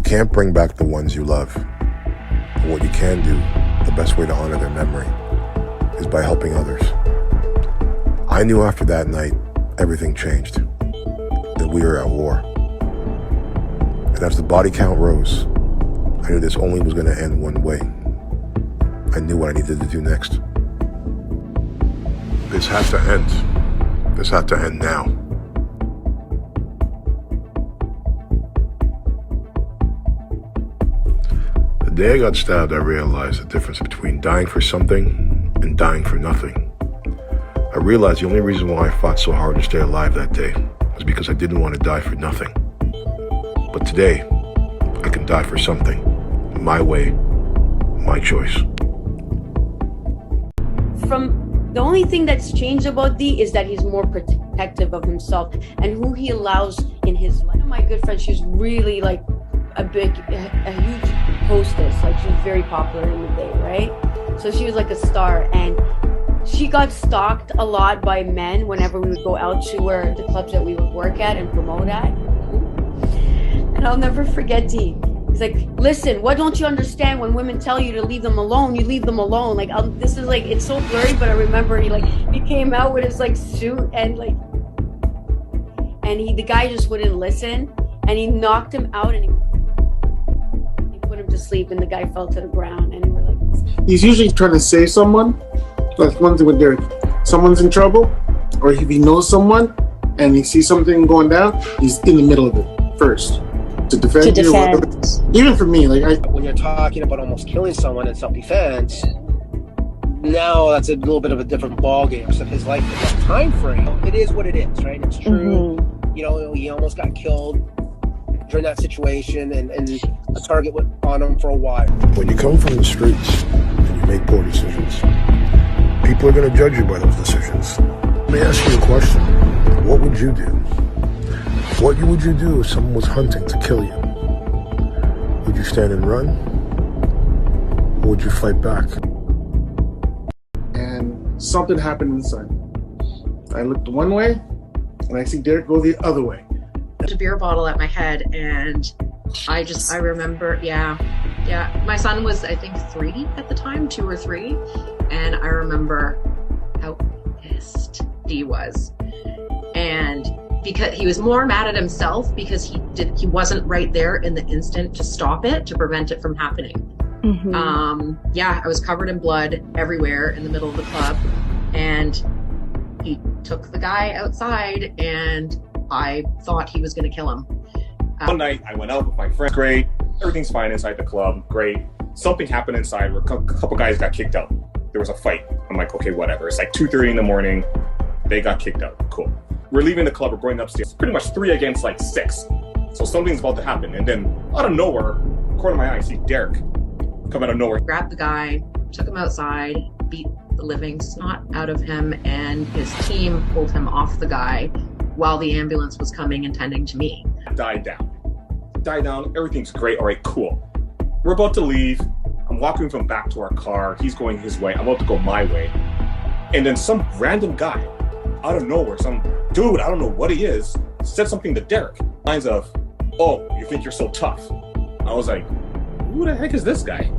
can't bring back the ones you love, but what you can do, the best way to honor their memory, is by helping others. I knew after that night, everything changed, that we were at war. And as the body count rose, I knew this only was going to end one way. I knew what I needed to do next. This had to end. This had to end now. The day I got stabbed, I realized the difference between dying for something and dying for nothing. I realized the only reason why I fought so hard to stay alive that day was because I didn't want to die for nothing. But today, I can die for something. My way, my choice. The only thing that's changed about Dee is that he's more protective of himself and who he allows in his life. One of my good friends, she's really like a huge hostess. Like, she was very popular in the day, right? So she was like a star, and she got stalked a lot by men whenever we would go out to where the clubs that we would work at and promote at. And I'll never forget Dee. He's like, listen, what don't you understand? When women tell you to leave them alone, you leave them alone. Like, this is like, it's so blurry, but I remember he came out with his like suit and like, and the guy just wouldn't listen, and he knocked him out and he put him to sleep, and the guy fell to the ground, and we're like, he's usually trying to save someone. That's one thing with Derek. Someone's in trouble, or if he knows someone and he sees something going down, he's in the middle of it first. To defend you, even for me, when you're talking about almost killing someone in self-defense, now that's a little bit of a different ballgame. So his life, that time frame, it is what it is, right? It's true. Mm-hmm. You know, he almost got killed during that situation, and a target went on him for a while. When you come from the streets and you make poor decisions, people are going to judge you by those decisions. Let me ask you a question. What would you do? What would you do if someone was hunting to kill you? Would you stand and run? Or would you fight back? And something happened inside. I looked one way, and I see Derek go the other way. There's a beer bottle at my head, and I remember, yeah. My son was, I think, 3 at the time, 2 or 3. And I remember how pissed he was. And because he was more mad at himself because he wasn't right there in the instant to stop it, to prevent it from happening. Mm-hmm. I was covered in blood everywhere in the middle of the club, and he took the guy outside, and I thought he was going to kill him. One night I went out with my friend. Great, everything's fine inside the club. Great. Something happened inside where a couple guys got kicked out. There was a fight. I'm like, okay, whatever. It's like 2:30 in the morning. They got kicked out. Cool. We're leaving the club, we're going upstairs. Pretty much 3 against like 6. So something's about to happen. And then out of nowhere, corner of my eye, I see Derek come out of nowhere. Grabbed the guy, took him outside, beat the living snot out of him, and his team pulled him off the guy while the ambulance was coming and tending to me. Died down, everything's great, all right, cool. We're about to leave. I'm walking with him back to our car. He's going his way, I'm about to go my way. And then some random guy, out of nowhere, some dude, I don't know what he is, said something to Derek. Lines of, oh, you think you're so tough? I was like, who the heck is this guy?